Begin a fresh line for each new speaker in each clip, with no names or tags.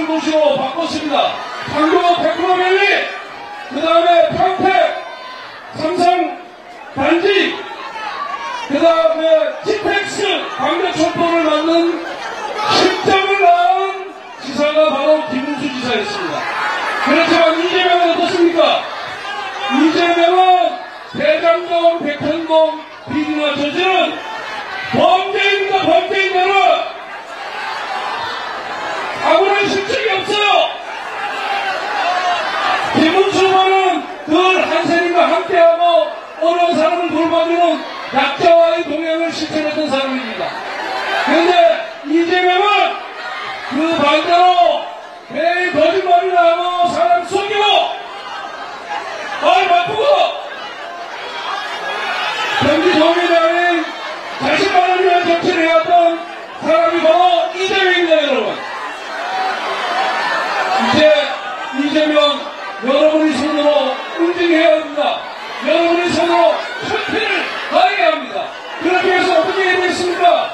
도시로 바꿨습니다. 판교 테크노밸리, 그 다음에 평택 삼성 단지, 그 다음에 GTX 광대철도를 만든 10점을 낳은 지사가 바로 김문수 지사였습니다. 그렇지만 이재명은 어떻습니까? 이재명은 대장동, 백현동 비리가 저지른 범죄입니다. 범죄인들은 아무런 실책이 없어요. 김문수 후보는 늘 한세님과 함께하고 어려운 사람을 돌봐주는 약자와의 동행을 실천했던 사람입니다. 그런데 이재명은 그 반대로 매일 거짓말을 하고 사람 속이고 말 바꾸고 경기도민이 자신만을 위한 정치를 해왔던 사람이 바로 이재명입니다. 여러분, 이제 이재명 여러분의 손으로 응징해야 합니다. 여러분의 손으로 선택을 가해야 합니다. 그렇기 위해서 어떻게 해야 되겠습니까?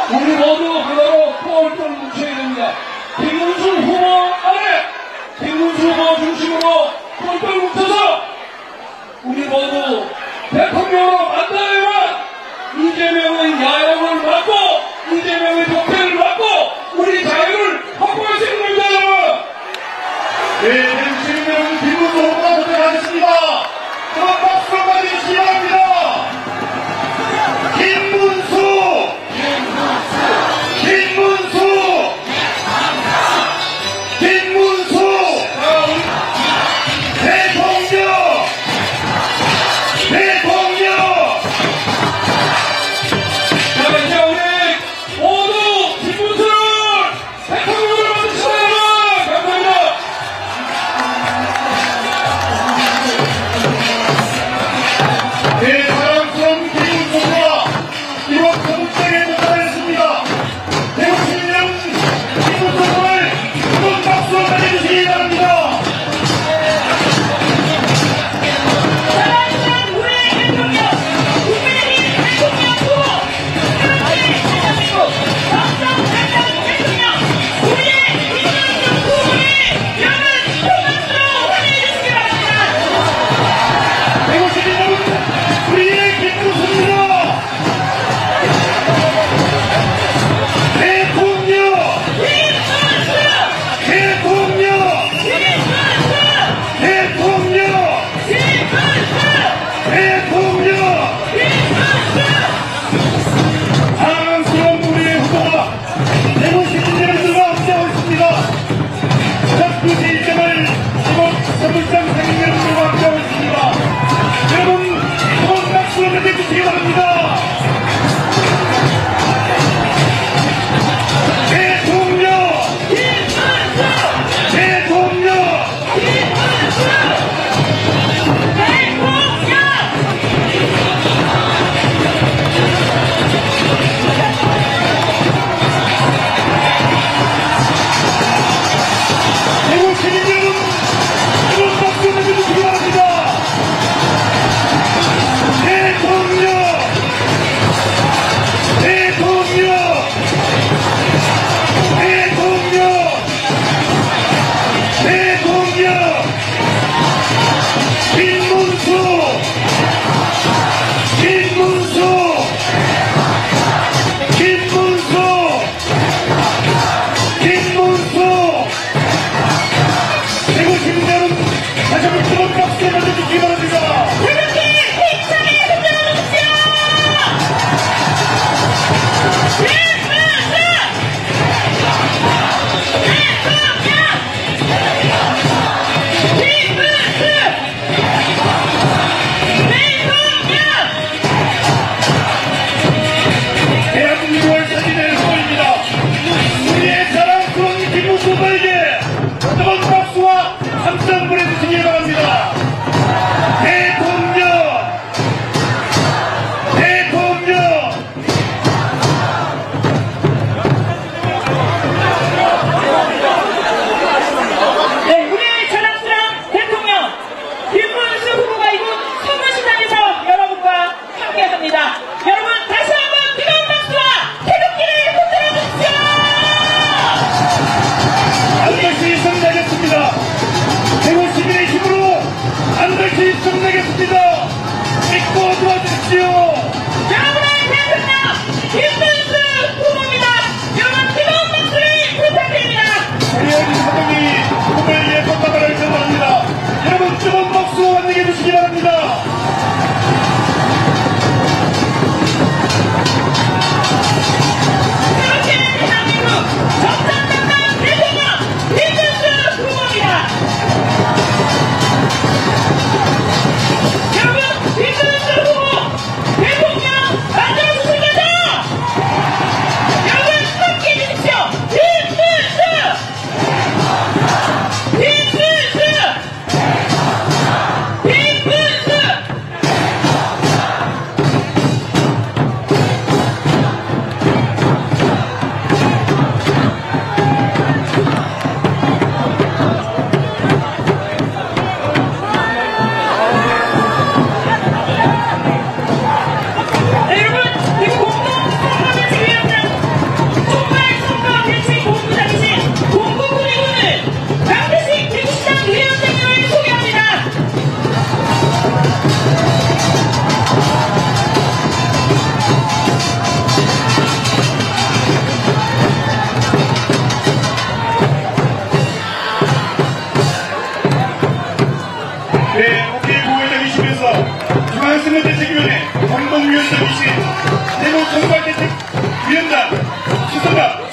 우리 모두 하나로 똘똘 뭉쳐야 됩니다. 김문수 후보 아래, 김문수 후보 중심으로 똘똘 뭉쳐서 우리 모두 대통령으로 만나야만 이재명의 야영을 막고 이재명의 독재를 막고 우리 자유를 확보할 수 있는 겁니다. 여러분,
네, 대주시면 김문수 후보가 도착하겠습니다. 그럼 박수로 맞이시기 바랍니다. 김문수 대통령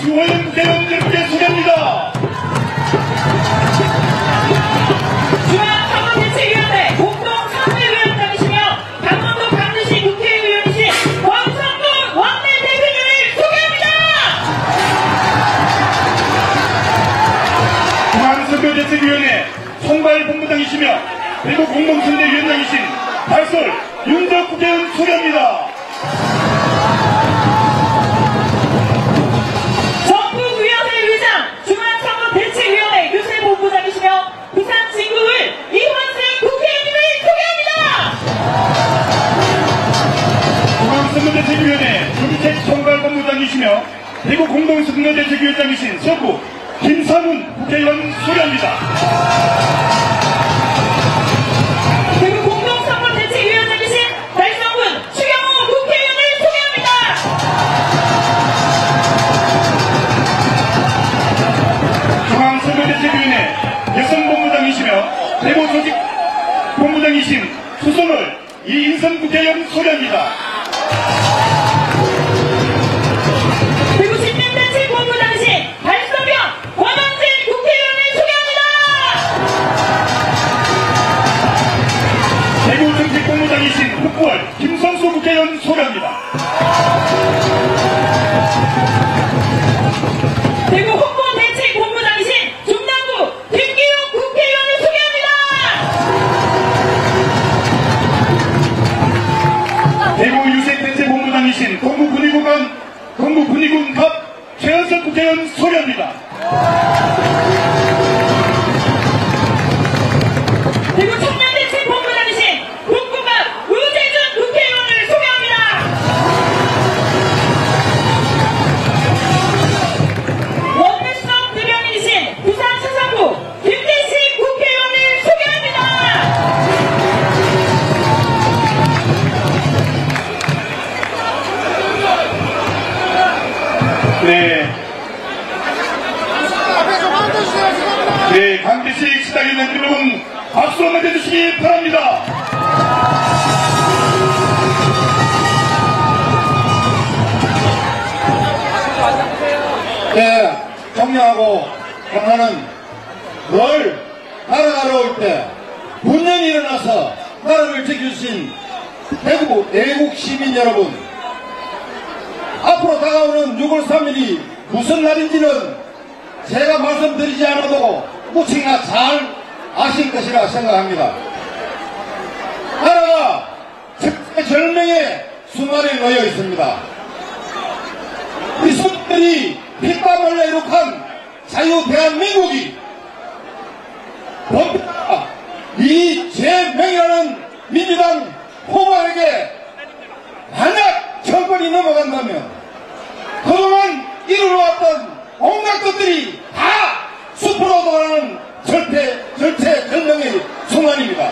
주호영 국회의원 여러분께 소개합니다.
중앙선거대책위원회 공동선대위원장이시며 강원도 강주시 국회의원이신 권성동 원내대표님을 소개합니다.
중앙선거대책위원회 총괄본부장이시며 그리고 공동선대위원장이신 발설 윤석 국회의원 소개합니다.
정부위원회 의장 중앙선거대책위원회 유세본부장이시며 부산 진구을 이환승 국회의원님을 소개합니다.
중앙선거대책위원회 정책총괄본부장이시며 대구 공동선거대책위원장이신 서구 김상훈 국회의원 소개합니다.
대구 공동선거대책위원장이신 달성군 추경호 국회의원을 소개합니다.
중앙선거대책위원회 여성본부장이시며 대구 조직본부장이신 수선월 이인선 국회의원 소개합니다.
대구 신민대책본부장이신 발서병 권영진 국회의원을 소개합니다.
대구 정책본부장이신 흑월 김성수 국회의원 소개합니다.
대구 홍보대책본부장이신 중남구 김기욱 국회의원을 소개합니다.
대구 유색대책본부장이신 동구군의군 갑 최은석 국회의원 소개합니다.
대구 청년대책본부장이신 국군갑 우재준 국회의원을 소개합니다. 원불성 대변인이신 부산 서산구 김대식 국회의원을 소개합니다.
네, 강대식 시장위원 여러분 박수 한번 해주시기 바랍니다.
네, 정리하고 강화는 늘 나라가 올 때 분명히 일어나서 나라를 지켜주신 대구 애국 시민 여러분, 앞으로 다가오는 6월 3일이 무슨 날인지는 제가 말씀드리지 않아도 무척이나 잘 아실 것이라 생각합니다. 나라가 절명의 순환에 놓여 있습니다. 우리 손들이 피땀 흘려 이룩한 자유 대한민국이 범죄자 이재명이라는 민주당 후보에게 만약 정권이 넘어간다면 그동안 이루어왔던 온갖 것들이 다 숲으로 돌아가는 절체절명의 순간입니다.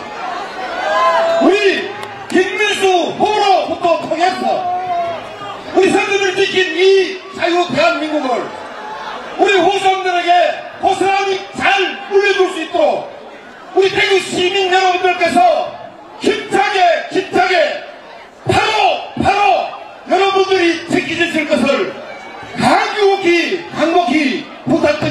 우리 김민수 후보로부터 통해서 우리 선수들 지킨 이 자유 대한민국을 우리 후손들에게 고스란히 잘 물려줄 수 있도록 우리 대구 시민 여러분들께서 힘차게 바로 여러분들이 지켜주실 것을 강력히 부탁드립니다.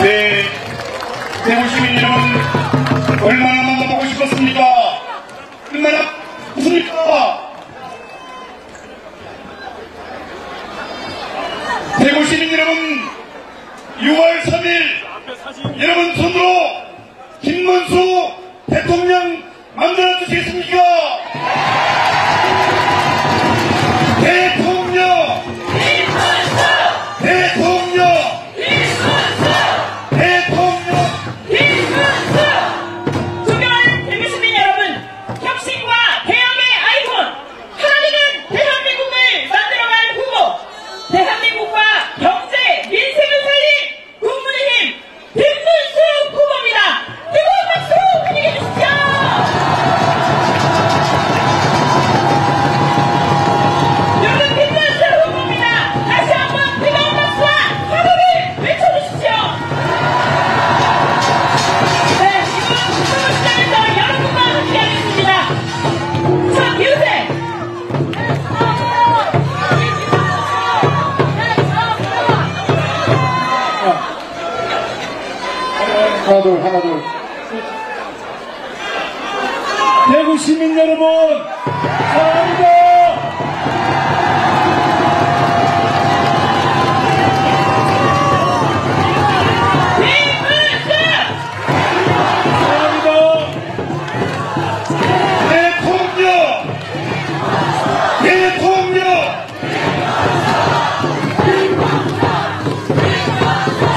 네, 대구 시민 여러분, 얼마나 만나보고 싶었습니까? 얼마나 무섭습니까? 대구 시민 여러분, 6월 3일 여러분 손으로 김문수 대통령 만들어 주시겠습니까? 대통령! 대통령! 대통령!
존경하는 대구 시민 여러분, 혁신과 개혁의 아이콘, 하나되는 대한민국을 만들어갈 후보, 대한민국과 경제, 민생을 살린 국민의 힘, 김문수 후보입니다. 뜨거운 박수 보내게 해주십시오. 여러분, 김문수 후보입니다. 다시 한번 뜨거운 박수와 환호를 외쳐주십시오. 네, 지금 수도시장에서 여러분과 함께하겠습니다. 자, 기우세!
하나 둘. 대구 시민 여러분, 사랑합니다.
김문수!
사랑합니다.
대통령! 대통령!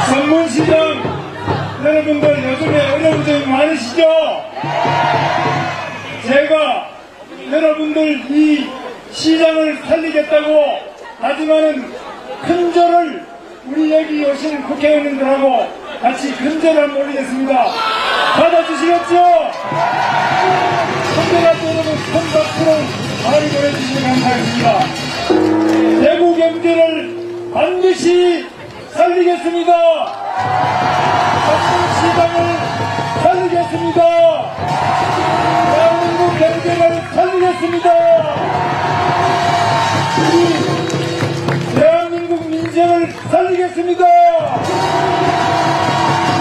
성문시장 여러분들 요즘에 어려운 점이 많으시죠? 제가 여러분들 이 시장을 살리겠다고 하지만은 큰절을 우리 여기 오신 국회의원님들하고 같이 큰절을 한번 올리겠습니다. 받아주시겠죠? 선배가 여러분 큰 박수로 많이 보내주시면 감사하겠습니다. 대구 경제를 반드시 살리겠습니다. 시장을 살리겠습니다. 대한민국 경제를 살리겠습니다. 우리 대한민국 민생을 살리겠습니다.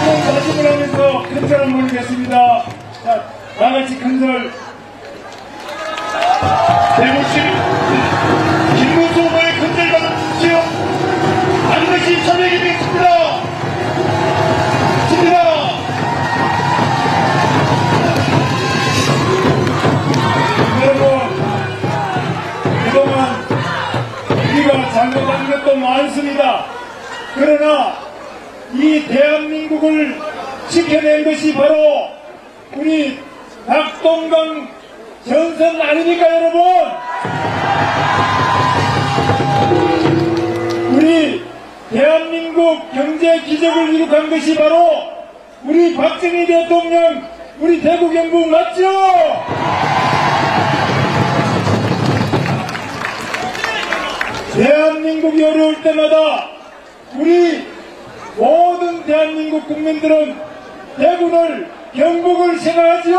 이런 다짐을 하면서 큰절 한번 올리겠습니다. 자, 다같이 큰절.
대구 시민, 김문수 후보의 큰절 받으십시오. 반드시 참여하겠습니다.
여러분, 그동안 우리가 잘못한 것도 많습니다. 그러나 이 대한민국을 지켜낸 것이 바로 우리 낙동강 전선 아닙니까, 여러분? 우리 대한민국 경제 기적을 이룩한 것이 바로 우리 박정희 대통령, 우리 대구 경북 맞죠? 대한민국이 어려울 때마다 우리 모든 대한민국 국민들은 대구를, 경북을 생각하지요?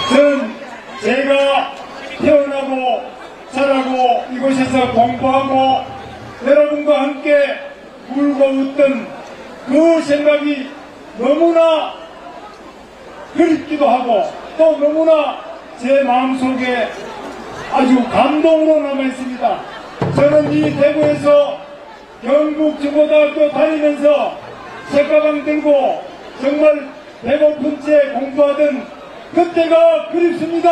저는 제가 태어나고 자라고 이곳에서 공부하고 여러분과 함께 울고 웃던 그 생각이 너무나 그립기도 하고 또 너무나 제 마음속에 아주 감동으로 남아있습니다. 저는 이 대구에서 경북중고등학교 다니면서 책가방 들고 정말 배고픈 채 공부하던 그때가 그립습니다.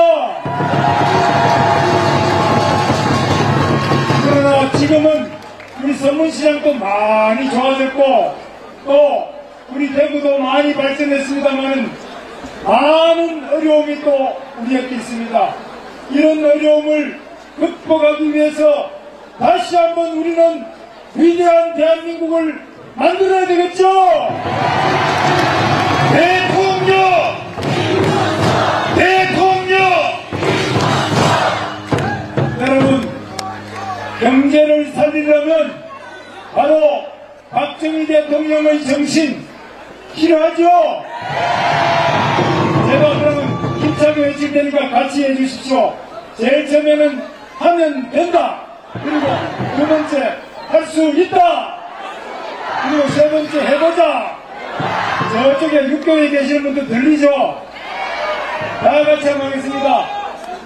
그러나 지금은 우리 서문시장도 많이 좋아졌고 또 우리 대구도 많이 발전했습니다만 많은 어려움이 또 우리에게 있습니다. 이런 어려움을 극복하기 위해서 다시 한번 우리는 위대한 대한민국을 만들어야 되겠죠?
대통령! 대통령!
여러분, 경제를 살리려면 바로 박정희 대통령의 정신 필요하죠? 제가 그러면 힘차게 외칠 테니까 같이 해주십시오. 제일 처음에는 하면 된다. 그리고 두 번째 할 수 있다. 그리고 세 번째 해보자. 저쪽에 육교에 계시는 분들 들리죠? 다 같이 한번 하겠습니다.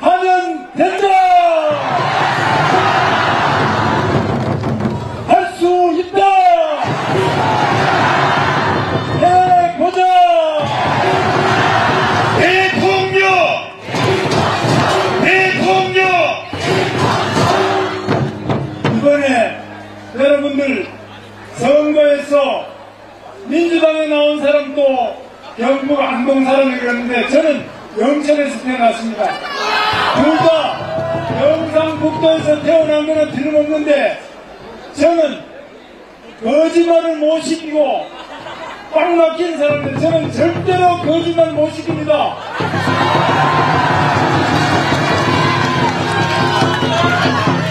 하면 된다. 할 수 있다. 해보자.
대통령!
이번에 여러분들 선거에서 민주당에 나온 사람도 경북 안동 사람이 그랬는데 저는 영천에서 태어났습니다. 둘 다 경상북도에서 태어난 거는 틀림없는데 저는 거짓말을 못 시키고 꽉 막힌 사람인데 저는 절대로 거짓말 못 시킵니다.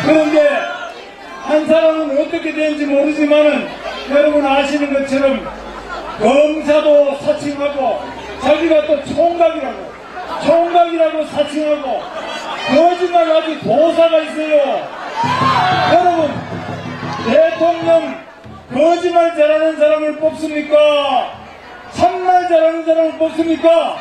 그런데 한 사람은 어떻게 되는지 모르지만은 여러분 아시는 것처럼 검사도 사칭하고 자기가 또 총각이라고 사칭하고 거짓말 아주 도사가 있어요. 여러분 대통령 거짓말 잘하는 사람을 뽑습니까? 참말 잘하는 사람을 뽑습니까?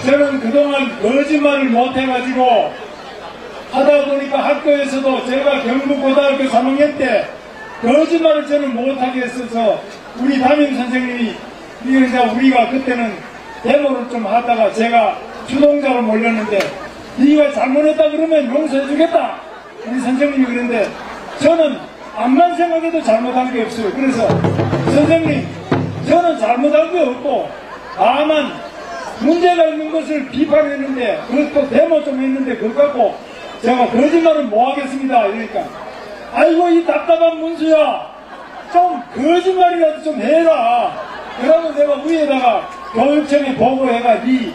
저는 그동안 거짓말을 못해가지고 하다 보니까 학교에서도 제가 경북고등학교 3학년 때 거짓말을 저는 못하게 했어서 우리 담임 선생님이 이제 우리가 그때는 데모를 좀 하다가 제가 주동자로 몰렸는데 네가 잘못했다 그러면 용서해주겠다 우리 선생님이 그랬는데 저는 암만 생각해도 잘못한 게 없어요. 그래서 선생님 저는 잘못한 게 없고 다만 문제가 있는 것을 비판했는데 그것도 데모 좀 했는데 그거 갖고 제가 거짓말은 뭐 하겠습니다. 이러니까 아이고 이 답답한 문수야 좀 거짓말이라도 좀 해라. 그러면 내가 위에다가 교육청에 보고해가 니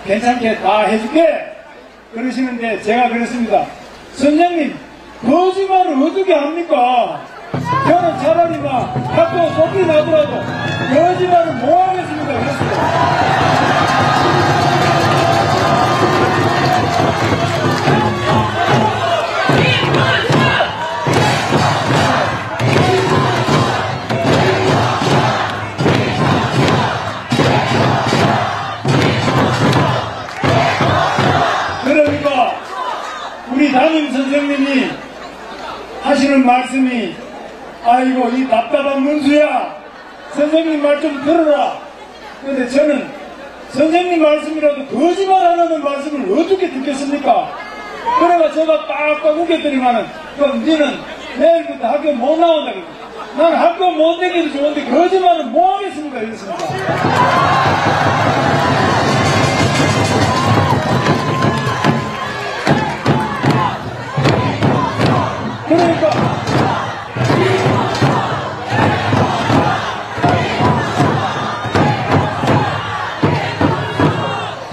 괜찮게 다 해줄게 그러시는데 제가 그랬습니다. 선생님 거짓말을 어떻게 합니까? 저는 차라리 막 학교 속이 나더라도 거짓말을 뭐 하겠습니까? 그랬습니다. 그러니까 우리 담임 선생님이 하시는 말씀이 아이고 이 답답한 문수야 선생님 말 좀 들어라. 근데 저는 선생님 말씀이라도 거짓말 안 하는 말씀을 어떻게 듣겠습니까? 그래가 제가 빡빡 웃겼더니만은 그럼 니는 내일부터 학교 못 나온다 그러고 나는 학교 못 다니도 좋은데 거짓말은 뭐 하겠습니까? 이랬습니다.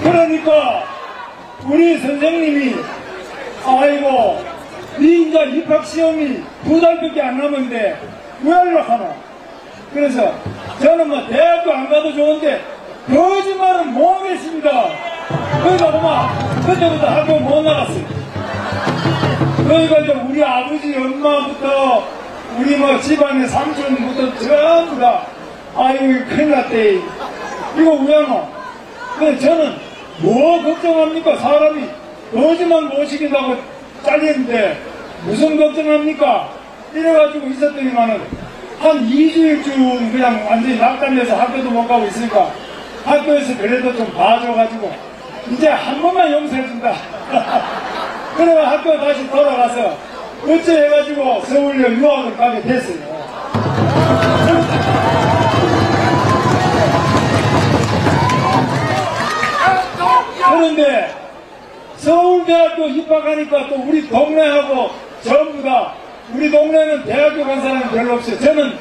그러니까 우리 선생님이 아이고 니 이제 입학시험이 2달밖에 안 남았는데 왜 연락하노? 그래서 저는 뭐 대학도 안 가도 좋은데 거짓말은 못 하겠습니다. 그러니까 엄마 그때부터 학교 못 나갔어요. 그러니까 이제 우리 아버지 엄마부터 우리 뭐 집안의 삼촌부터 전부 다 아이고 큰일 났대 이거 왜 하노? 근데 저는 뭐 걱정합니까? 사람이 거짓말 못 시킨다고 잘리는데 무슨 걱정합니까? 이래가지고 있었더니만은 한 2주일쯤 그냥 완전히 낙담해서 학교도 못 가고 있으니까 학교에서 그래도 좀 봐줘가지고 이제 한 번만 용서해준다. 그래가 학교 다시 돌아가서 어째 해가지고 서울역 유학을 가게 됐어요. 그런데 서울대학교 입학하니까 또 우리 동네하고 전부 다 우리 동네는 대학교 간 사람이 별로 없어요. 저는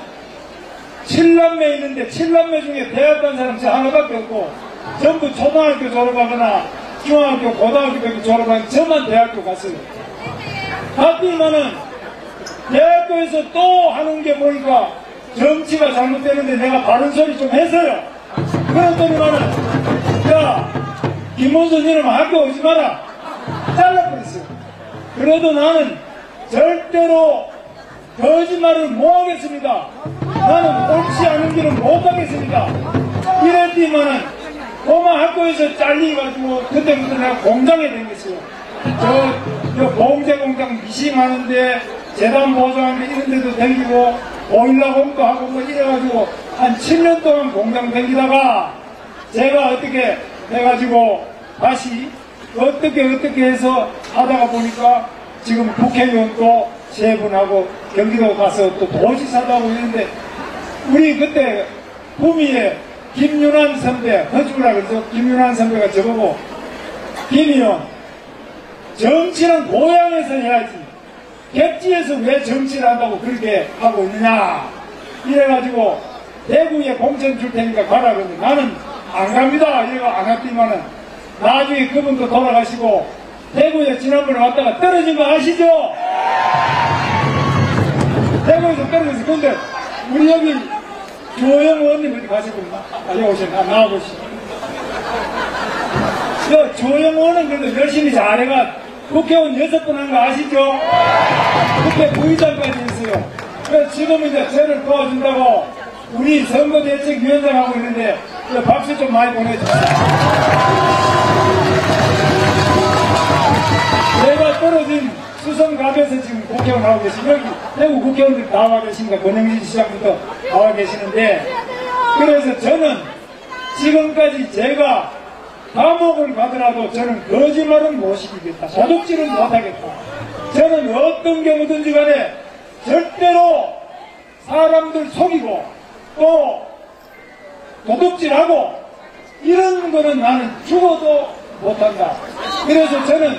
7남매 있는데 7남매 중에 대학 간 사람 저 하나밖에 없고 전부 초등학교 졸업하거나 중학교 고등학교 졸업한 저만 대학교 갔어요. 갔더니만은 대학교에 학교에서 또 하는 게 보니까 정치가 잘못되는데 내가 바른 소리 좀 했어요. 그랬더니만은, 야, 김문수 니는 학교 오지 마라. 잘라버렸어요. 그래도 나는 절대로 거짓말을 못 하겠습니다. 나는 옳지 않은 길은 못 가겠습니다. 이랬더니만은, 고마 학교에서 잘리가지고, 그때부터 내가 공장에 다녔어요. 저 봉제 공장 미싱하는데, 재단 보조하는데 이런 데도 다니고, 보일러 공도 하고 뭐 이래가지고, 한 7년 동안 공장 다니다가, 제가 어떻게 해가지고, 다시, 어떻게 해서 하다가 보니까, 지금 국회의원도 세 분하고 경기도 가서 또 도지사도 하고 있는데, 우리 그때 구미에 김윤환 선배, 허주라 그러죠. 김윤환 선배가 저보고, 김의원, 정치는 고향에서 해야지. 객지에서 왜 정치를 한다고 그렇게 하고 있느냐. 이래가지고, 대구에 공천 줄 테니까 가라 그러는데, 나는 안 갑니다. 이래가 안 갔더니만은, 나중에 그분도 돌아가시고, 대구에 지난번에 왔다가 떨어진 거 아시죠? 대구에서 떨어졌어. 근데, 우리 여기, 조영 의원님 어디 가시군요. 여기 오셨나? 나와보시죠. 저 조영 의원은 그래도 열심히 잘해가 국회의원 6번 한 거 아시죠? 국회 부의장까지 했어요. 그래서 지금 이제 저를 도와준다고 우리 선거대책위원장 하고 있는데 박수 좀 많이 보내주세요. 내가 떨어진 수성갑에서 지금 국회의원 하고 계시고 여기 대구 국회의원들 다 와 계십니다. 권영진 시장부터 다 와 계시는데 그래서 저는 지금까지 제가 감옥을 가더라도 저는 거짓말은 못 시키겠다. 도둑질은 못하겠다. 저는 어떤 경우든지 간에 절대로 사람들 속이고 또 도둑질하고 이런 거는 나는 죽어도 못한다. 그래서 저는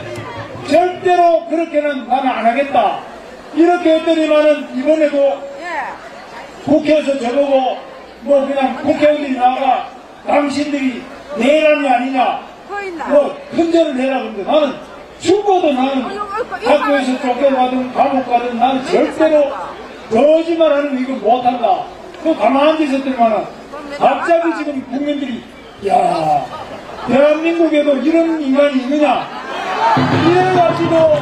절대로 그렇게는 나는 안 하겠다. 이렇게 했더니만은 이번에도 국회에서 저보고 뭐 그냥 국회의원들이 나와가 당신들이 내란이 아니냐 뭐 큰절을 내라 그러는데 나는 죽어도 나는 학교에서 쫓겨가든 감옥 가든 나는 절대로 거짓말하는 이거 못한다. 그 가만히 앉아있었더니만은 갑자기 지금 국민들이 야 대한민국에도 이런 인간이 있느냐 이래가지고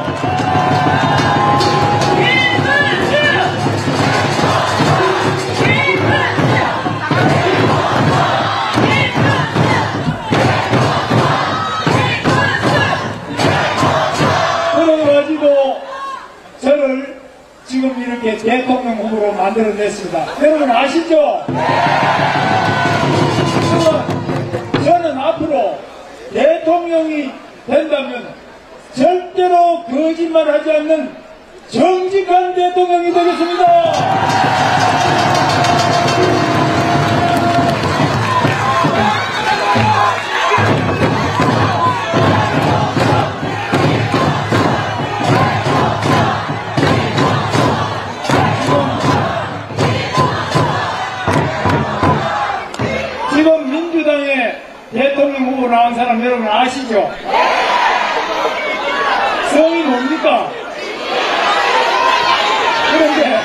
저를 지금 이렇게 대통령 후보로 만들어냈습니다. 여러분 아시죠? 저는 앞으로 대통령이 된다면 절대로 거짓말하지 않는 정직한 대통령이 되겠습니다. 지금 민주당의 대통령 후보 나온 사람 여러분 아시죠? 성이 뭡니까? 그런데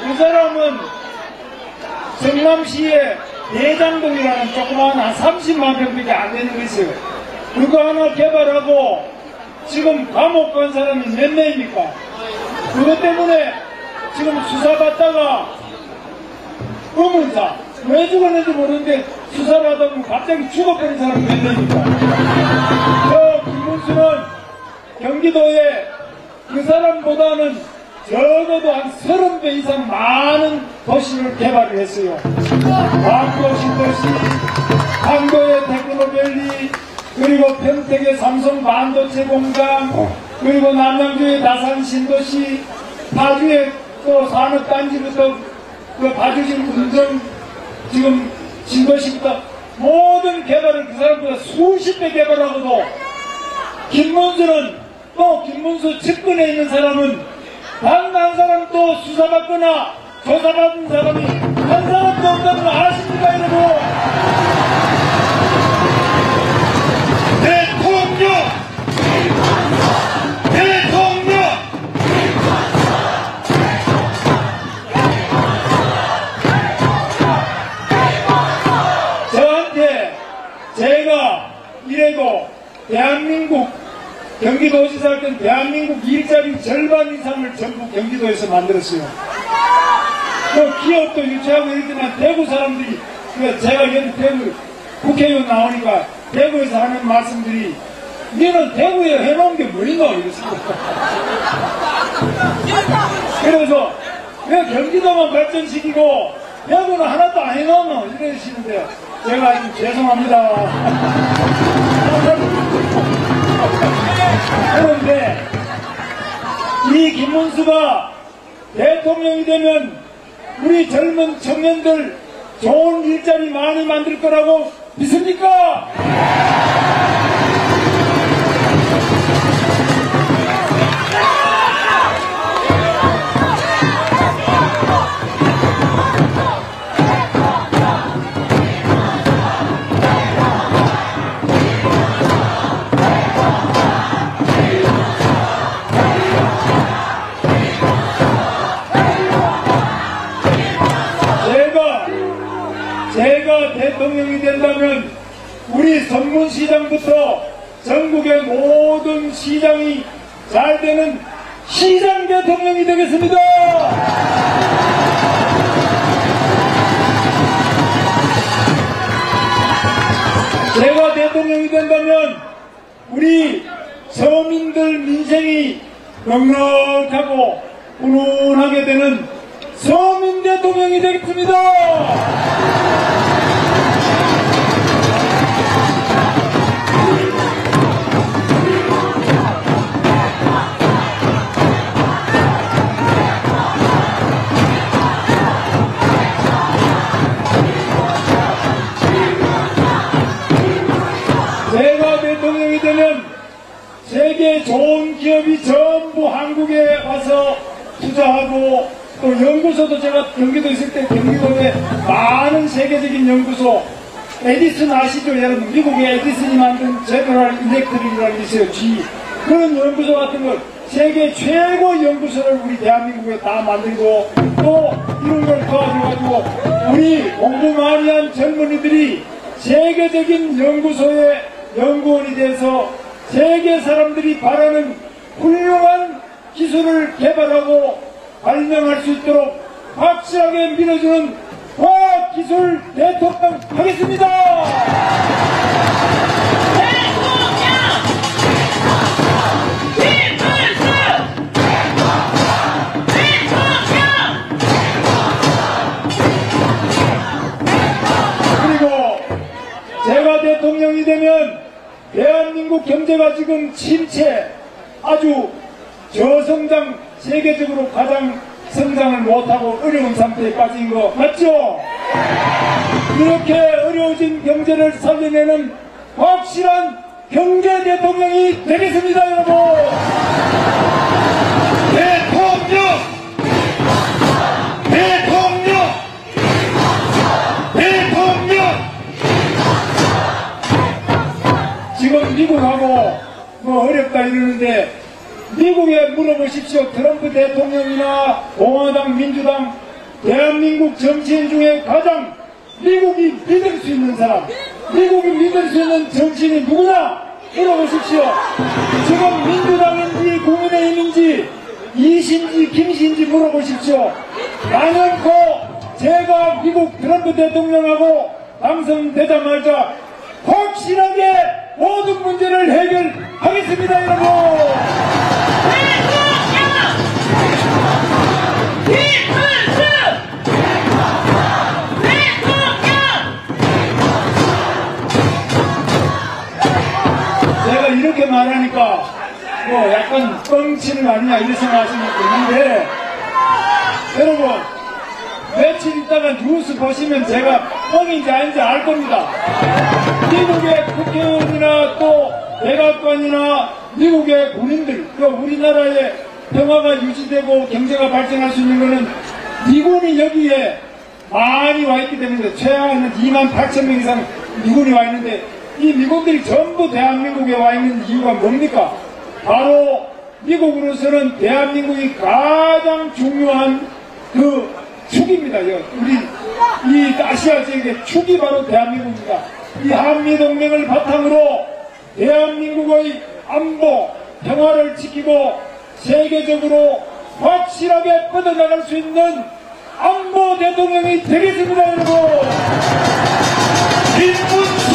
그 사람은 성남시에 대장동이라는 조그마한 한 30만 평밖에 안 되는 거 있어요. 그거 하나 개발하고 지금 감옥 간 사람이 몇 명입니까? 그것 때문에 지금 수사받다가 의문사 왜 죽었는지 모르는데 수사를 하다 보면 갑자기 죽어버린 사람이 몇 명입니까? 저 김문수는 경기도에 그 사람보다는 적어도 한 30배 이상 많은 도시를 개발을 했어요. 광교 신도시, 강도의 테크노밸리, 그리고 평택의 삼성 반도체 공장, 그리고 남양주의 다산 신도시, 파주의 또 산업단지부터 그 파주시 운정 지금 신도시부터 모든 개발을 그 사람보다 수십 배 개발하고도 김문수는 또 김문수 측근에 있는 사람은 단 한 사람도 수사받거나 조사받은 사람이 한 사람도 없다는 거 아십니까 여러분?
대통령
대한민국 경기도지사 할 때는 대한민국 일자리 절반 이상을 전부 경기도에서 만들었어요. 뭐 기업도 유치하고 이랬지만 대구 사람들이, 제가 여기 대구 국회의원 나오니까 대구에서 하는 말씀들이, 니는 대구에 해놓은 게 뭐인가 이랬습니다. 그래서 왜 경기도만 발전시키고 대구는 하나도 안 해놓노 이러시는데 제가 좀 죄송합니다. 그런데 이 김문수가 대통령이 되면 우리 젊은 청년들 좋은 일자리 많이 만들 거라고 믿습니까? 제가 대통령이 된다면 우리 성문시장부터 전국의 모든 시장이 잘 되는 시장 대통령이 되겠습니다. 제가 대통령이 된다면 우리 서민들 민생이 넉넉하고 훈훈하게 되는 서민 대통령이 되겠습니다. 제가 대통령이 되면 세계 좋은 기업이 전부 한국에 와서 투자하고, 또 연구소도 제가 경기도 있을 때 경기도에 많은 세계적인 연구소, 에디슨 아시죠 여러분? 미국의 에디슨이 만든 제너럴 일렉트릭이라는 게 있어요. G. 그런 연구소 같은 걸 세계 최고 연구소를 우리 대한민국에 다 만들고, 또 이런 걸 도와줘가지고 우리 공부 많이 한 젊은이들이 세계적인 연구소의 연구원이 돼서 세계 사람들이 바라는 훌륭한 기술을 개발하고 발명할 수 있도록 확실하게 밀어주는 과학기술 대통령 하겠습니다. 그리고 제가 대통령이 되면 대한민국 경제가 지금 침체, 아주 저성장, 세계적으로 가장 성장을 못하고 어려운 상태에 빠진 거 맞죠? 이렇게 어려워진 경제를 살려내는 확실한 경제 대통령이 되겠습니다, 여러분!
대통령! 대통령! 대통령!
지금 미국하고 뭐 어렵다 이러는데 미국에 물어보십시오. 트럼프 대통령이나 공화당, 민주당, 대한민국 정치인 중에 가장 미국이 믿을 수 있는 사람, 미국이 믿을 수 있는 정치인이 누구냐? 물어보십시오. 지금 민주당인지 국민의힘인지 이신지 김신지 물어보십시오. 나는 제가 미국 트럼프 대통령하고 당선되자마자 확실하게 모든 문제를 해결하겠습니다, 여러분! 제가 이렇게 말하니까 뭐 약간 뻥치는 거 아니냐 이런 생각하시는 분도 있는데, 여러분 며칠 있다가 뉴스 보시면 제가 뻥인지 아닌지 알 겁니다. 미국의 국회의원이나 또 백악관이나 미국의 군인들, 우리나라의 평화가 유지되고 경제가 발전할 수 있는 것은 미군이 여기에 많이 와 있기 때문에, 최하는 28,000명 이상 미군이 와 있는데, 이 미군들이 전부 대한민국에 와 있는 이유가 뭡니까? 바로 미국으로서는 대한민국이 가장 중요한 그 축입니다. 우리 이 아시아 지역의 축이 바로 대한민국입니다. 이 한미동맹을 바탕으로 대한민국의 안보, 평화를 지키고 세계적으로 확실하게 뻗어나갈 수 있는 안보 대통령이 되겠습니다, 여러분.
김문수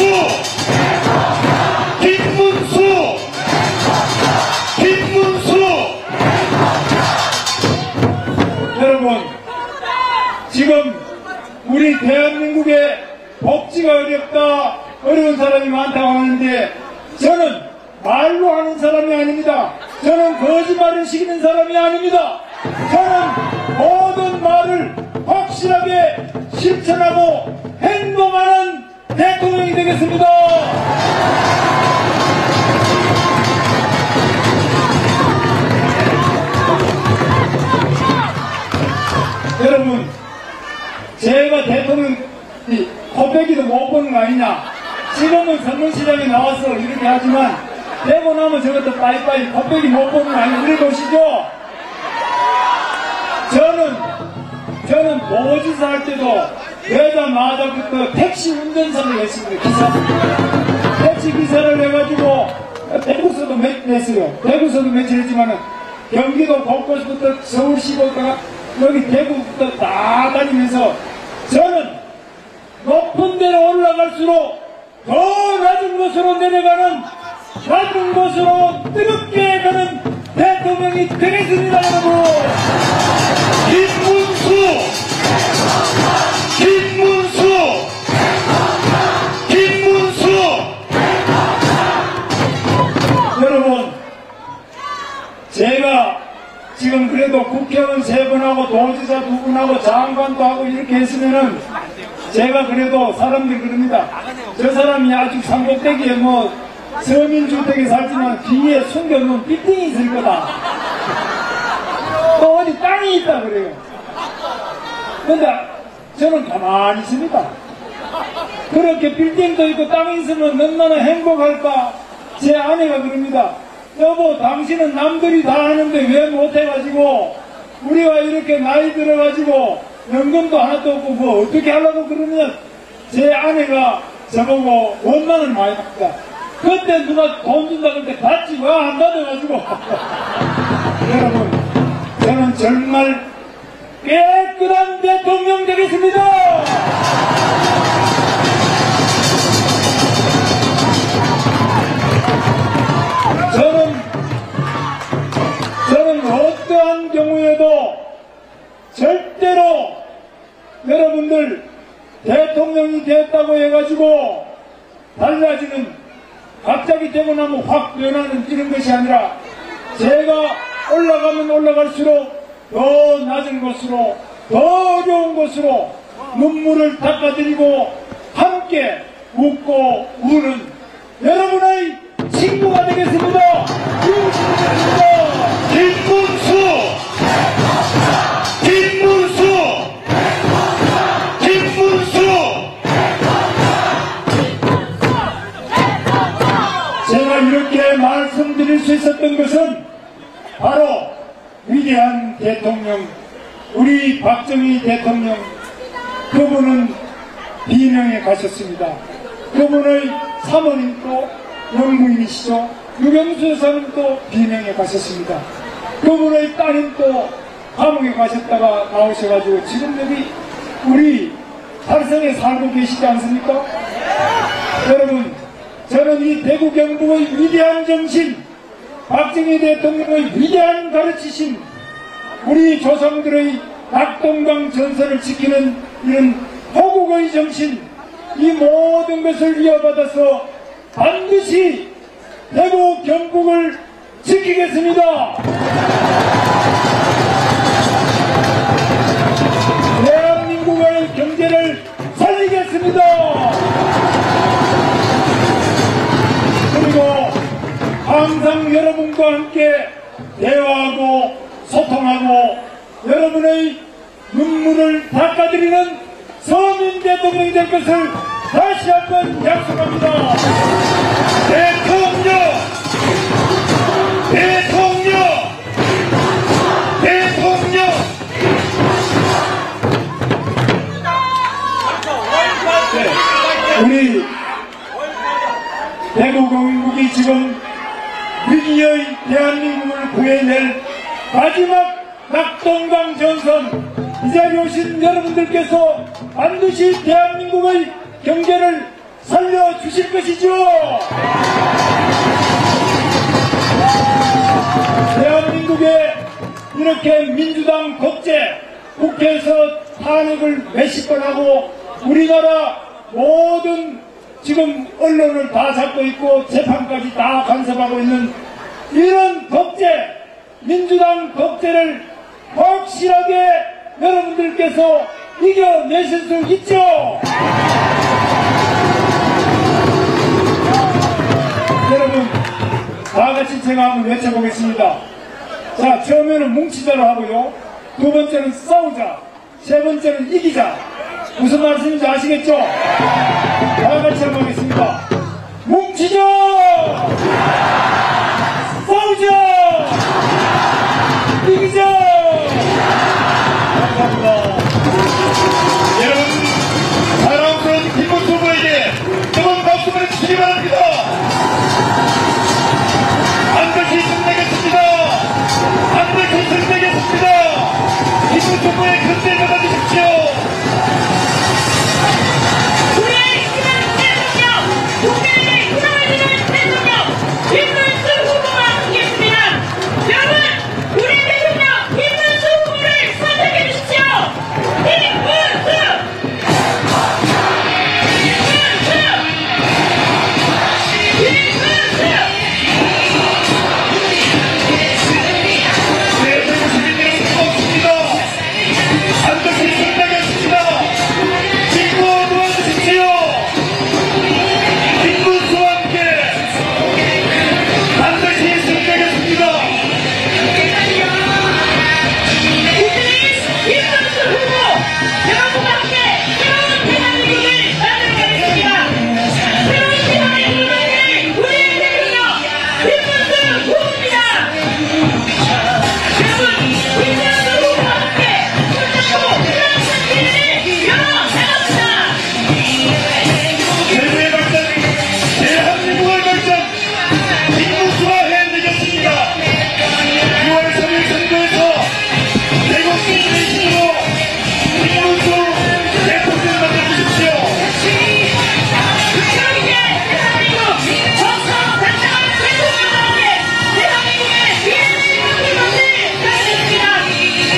여러분, 지금 우리 대한민국에 복지가 어렵다, 어려운 사람이 많다고 하는데 저는 말로 하는 사람이 아닙니다. 저는 거짓말을 시키는 사람이 아닙니다. 저는 모든 말을 확실하게 실천하고 행동하는 대통령이 되겠습니다. 여러분, 제가 대통령 코빼기도 못 보는 거 아니냐? 지금은 선문시장에 나와서 이렇게 하지만 되고 나면 저것도 빠이빠이 코빼기 못 보는 거 아니냐? 이래 보시죠. 저는 도지사 할 때도 여자마다부터 택시 운전사를 했습니다. 기사. 택시 기사를 해가지고 대구서도 냈어요. 대구서도 며칠 했지만은 경기도 곳곳부터 서울시부터 여기 대구부터 다 다니면서 저는 높은 데로 올라갈수록 더 낮은 곳으로 내려가는 낮은 곳으로 뜨겁게 가는 대통령이 되겠습니다, 여러분.
김문수
여러분, 제가 지금 그래도 국회의원 3분하고 도지사 2분하고 장관도 하고 이렇게 했으면은 제가 그래도 사람들이 그럽니다. 저 사람이 아직 산꼭대기에 뭐 서민주택에 살지만 뒤에 숨겨놓은 빌딩이 있을 거다. 또 어디 땅이 있다 그래요. 근데 저는 가만히 있습니다. 그렇게 빌딩도 있고 땅이 있으면 얼마나 행복할까. 제 아내가 그럽니다. 여보, 당신은 남들이 다 하는데 왜 못해가지고 우리가 이렇게 나이 들어가지고 연금도 하나도 없고 뭐 어떻게 하려고 그러면 제 아내가 저보고 원만을 많이 받다. 그때 누가 돈 준다 그럴 때 받지 왜 안 받아가지고 여러분, 저는 정말 깨끗한 대통령 되겠습니다. 저는 어떠한 경우에도 절대로 여러분들 대통령이 됐다고 해가지고 달라지는, 갑자기 되고 나면 확 변하는 이런 것이 아니라 제가 올라가면 올라갈수록 더 낮은 곳으로, 더 어려운 곳으로 눈물을 닦아드리고 함께 웃고 우는 여러분의 친구가 되겠습니다. 제가 이렇게 말씀드릴 수 있었던 것은 바로 위대한 대통령, 우리 박정희 대통령, 그분은 비명에 가셨습니다. 그분의 사모님도 영부인이시죠. 유경수 여사님도 비명에 가셨습니다. 그분의 따님도 감옥에 가셨다가 나오셔가지고 지금 여기 우리 달성에 살고 계시지 않습니까? 여러분, 저는 이 대구 경북의 위대한 정신, 박정희 대통령의 위대한 가르치심, 우리 조상들의 낙동강 전선을 지키는 이런 호국의 정신, 이 모든 것을 이어받아서 반드시 대구 경북을 지키겠습니다. 대한민국의 경제를 살리겠습니다. 그리고 항상 여러분과 함께 대화하고 소통하고 여러분의 눈물을 닦아드리는 서민 대통령이 될 것을 다시 한번 약속합니다.
대통령!
네, 우리 대구 경북이 위기의 대한민국을 구해낼 마지막 낙동강 전선, 이 자리에 오신 여러분들께서 반드시 대한민국의 경제를 살려주실 것이죠. 대한민국에 이렇게 민주당 독재, 국회에서 탄핵을 몇십 번 하고 우리나라 모든 지금 언론을 다 잡고 있고 재판까지 다 간섭하고 있는 이런 독재, 민주당 독재를 확실하게 여러분들께서 이겨내실 수 있죠. 여러분 다 같이 제가 한번 외쳐보겠습니다. 자, 처음에는 뭉치자로 하고요, 두 번째는 싸우자, 세 번째는 이기자. 무슨 말씀인지 아시겠죠? 다 같이 한번 하겠습니다. 뭉치자! 싸우자! 이기자! 감사합니다.
여러분, 사랑스러운 김문수 후보에게 뜨거운 박수 보내주시기 바랍니다. 반드시 승리하겠습니다. 반드시 승리하겠습니다. 김문수 후보의 근대 받아주십시오.
우리의 희망 대통령, 국민의 희망을 주는 대통령 김문수 후보와 함께했습니다. 여러분, 우리 대통령 김문수 후보를 선택해 주십시오. 김문수!
대한민국 시민 여러분 고맙습니다. 반드시 승리하겠습니다. 친구 도와주십시오. 김문수와 함께 반드시 승리하겠습니다.
김문수 후보, 여러분과 함께 새로운 대한민국을 만들어가겠습니다. 새로운 대한민국을 우리의 대통령 김문수 후보입니다. 여러분, 김문수 후보와 함께 손잡고 희망찬 길을 열어나갑시다.
세계의 발전, 대한민국의 발전, 김문수가 해내겠습니다. 6월 3일 선거에서 대구 시민의 힘으로 김문수 대통령 만들어주십시오.
여기에 대한민국 정상당당한 대통령답게 대한민국의 미래를 만들 가겠습니다.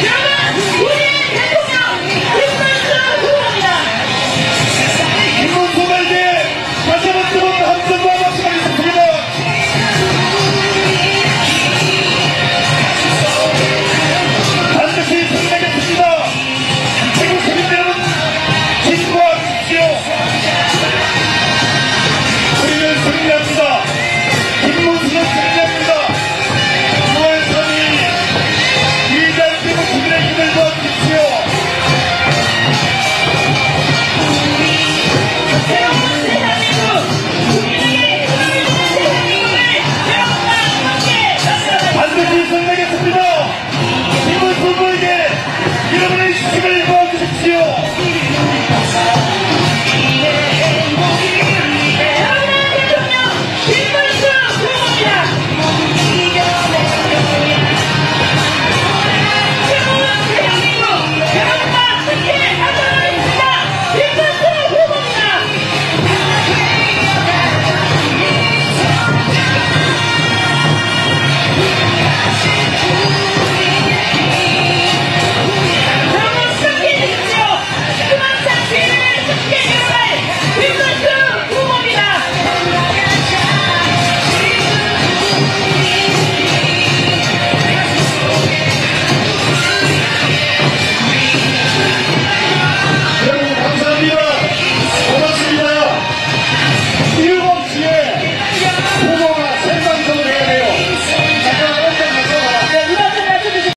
여러분, 우리의 대통령 김문수 후보입니다.
김문수에게 다시 한번 뜨거운 함성과 박수하겠습니다. 반드시 승리하겠습니다. 대구 시민 여러분, 진보하십시오. 우리는 승리합니다. 김문수는 승리합니다. 9월 3일 위대한 대구 시민의 힘을 도와주십시오.
새로운 대한민국, 국민에게 힘을 주는 대한민국을 여러분과 함께 만들어가겠습니다.
반드시 승리하겠습니다. 김문수 후보에게 여러분의 힘을 모아주십시오.